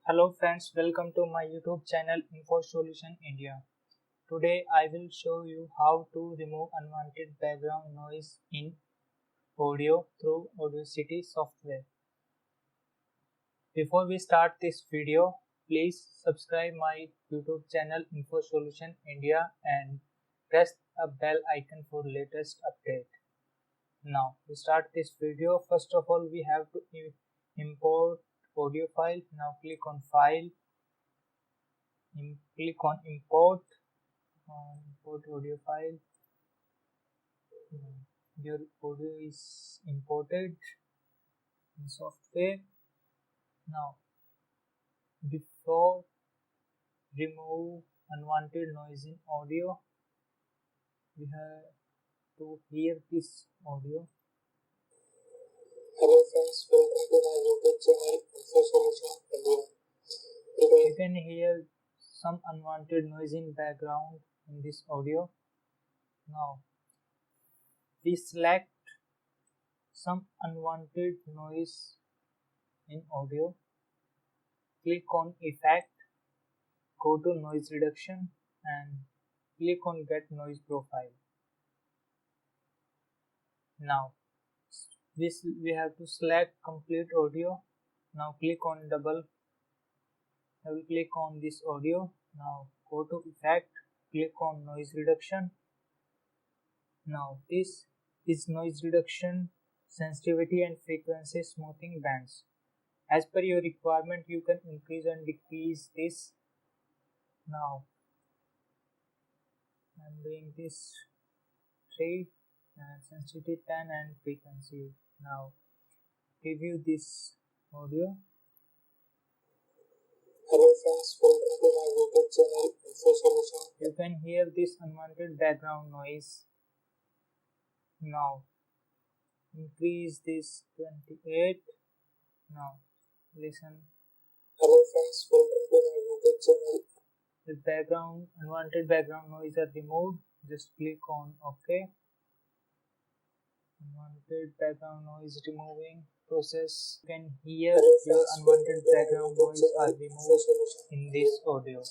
Hello friends, welcome to my YouTube channel Infosolutionindia. Today I will show you how to remove unwanted background noise in audio through Audacity software. Before we start this video, please subscribe my YouTube channel Infosolutionindia and press a bell icon for latest update. Now to start this video, first of all we have to import audio file. Now click on file, click on import audio file. Your audio is imported in software. Now before remove unwanted noise in audio, we have to hear this audio. Hello friends, welcome to my YouTube channel Infosolutionindia. You can hear some unwanted noise in background in this audio. Now we select some unwanted noise in audio, click on effect, go to noise reduction and click on get noise profile. Now we have to select complete audio. Now click on double click on this audio. Now go to effect, click on noise reduction. Now this is noise reduction, sensitivity and frequency smoothing bands. As per your requirement you can increase and decrease this. Now I am doing this 3 and sensitivity 10 and frequency. Now review this audio. Hello friends, welcome to my YouTube channel Infosolution. You can hear this unwanted background noise. Now increase this 28. Now listen. Hello friends, welcome to my YouTube channel. The unwanted background noise are removed. Just click on OK. Unwanted background noise removing process. You can hear your unwanted background noise are removed in this audio.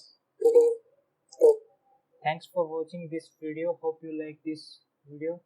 Thanks for watching this video. Hope you like this video.